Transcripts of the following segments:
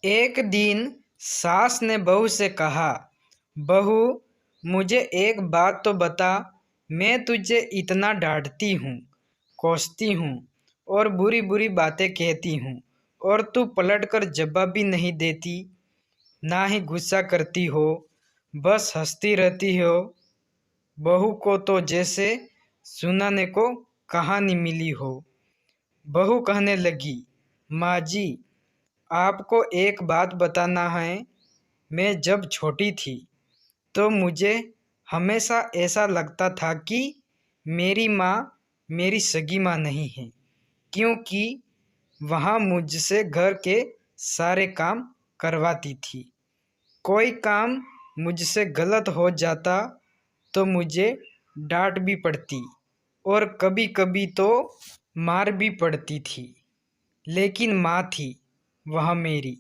एक दिन सास ने बहू से कहा, बहू मुझे एक बात तो बता, मैं तुझे इतना डांटती हूँ, कोसती हूँ और बुरी बुरी बातें कहती हूँ और तू पलटकर जवाब भी नहीं देती, ना ही गुस्सा करती हो, बस हंसती रहती हो। बहू को तो जैसे सुनाने को कहानी मिली हो। बहू कहने लगी, माँ जी आपको एक बात बताना है। मैं जब छोटी थी तो मुझे हमेशा ऐसा लगता था कि मेरी माँ मेरी सगी माँ नहीं है, क्योंकि वहाँ मुझसे घर के सारे काम करवाती थी। कोई काम मुझसे गलत हो जाता तो मुझे डांट भी पड़ती और कभी कभी तो मार भी पड़ती थी। लेकिन माँ थी वह मेरी,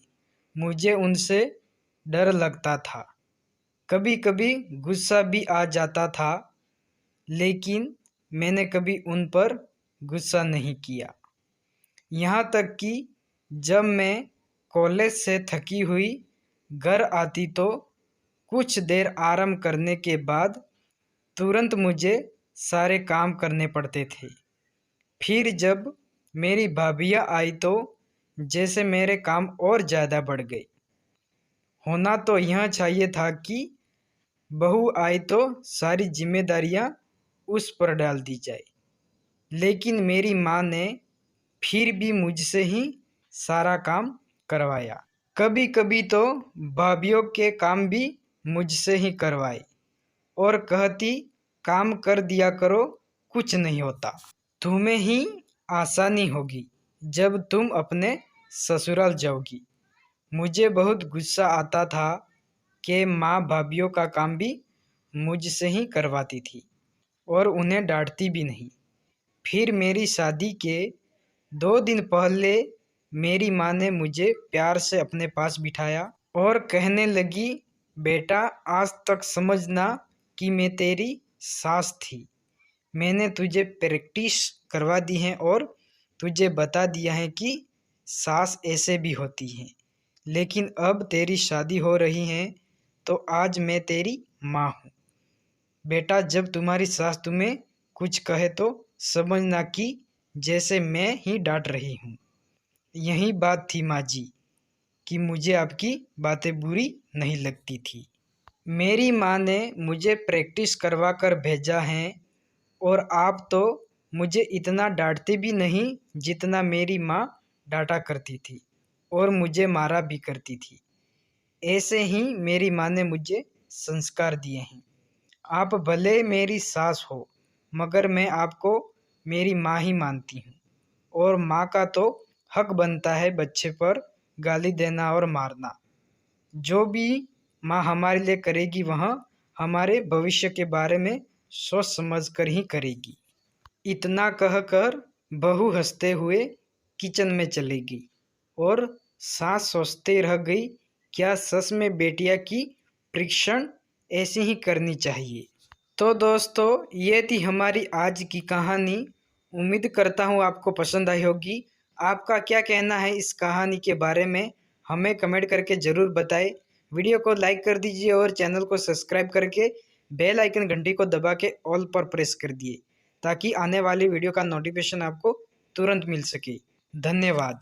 मुझे उनसे डर लगता था। कभी कभी गुस्सा भी आ जाता था, लेकिन मैंने कभी उन पर गुस्सा नहीं किया। यहाँ तक कि जब मैं कॉलेज से थकी हुई घर आती तो कुछ देर आराम करने के बाद तुरंत मुझे सारे काम करने पड़ते थे। फिर जब मेरी भाभियाँ आई तो जैसे मेरे काम और ज़्यादा बढ़ गए। होना तो यह चाहिए था कि बहू आई तो सारी जिम्मेदारियां उस पर डाल दी जाए, लेकिन मेरी माँ ने फिर भी मुझसे ही सारा काम करवाया। कभी कभी तो भाभीियों के काम भी मुझसे ही करवाए और कहती, काम कर दिया करो, कुछ नहीं होता। तुम्हें ही आसानी होगी जब तुम अपने ससुराल जाओगी। मुझे बहुत गुस्सा आता था कि माँ भाभीियों का काम भी मुझसे ही करवाती थी और उन्हें डांटती भी नहीं। फिर मेरी शादी के 2 दिन पहले मेरी माँ ने मुझे प्यार से अपने पास बिठाया और कहने लगी, बेटा आज तक समझना कि मैं तेरी सास थी। मैंने तुझे प्रैक्टिस करवा दी है और तुझे बता दिया है कि सास ऐसे भी होती हैं। लेकिन अब तेरी शादी हो रही है तो आज मैं तेरी माँ हूँ। बेटा जब तुम्हारी सास तुम्हें कुछ कहे तो समझना कि जैसे मैं ही डांट रही हूँ। यही बात थी माँ जी कि मुझे आपकी बातें बुरी नहीं लगती थी। मेरी माँ ने मुझे प्रैक्टिस करवा कर भेजा है और आप तो मुझे इतना डांटते भी नहीं जितना मेरी माँ डांटा करती थी और मुझे मारा भी करती थी। ऐसे ही मेरी माँ ने मुझे संस्कार दिए हैं। आप भले मेरी सास हो, मगर मैं आपको मेरी माँ ही मानती हूँ और माँ का तो हक बनता है बच्चे पर गाली देना और मारना। जो भी माँ हमारे लिए करेगी वह हमारे भविष्य के बारे में सोच समझ कर ही करेगी। इतना कहकर बहू हंसते हुए किचन में चली गई और सास सोचते रह गई, क्या सच में बेटिया की परीक्षण ऐसी ही करनी चाहिए। तो दोस्तों ये थी हमारी आज की कहानी। उम्मीद करता हूँ आपको पसंद आई होगी। आपका क्या कहना है इस कहानी के बारे में हमें कमेंट करके ज़रूर बताएं। वीडियो को लाइक कर दीजिए और चैनल को सब्सक्राइब करके बेल आइकन घंटी को दबा के ऑल पर प्रेस कर दिए ताकि आने वाली वीडियो का नोटिफिकेशन आपको तुरंत मिल सके। धन्यवाद।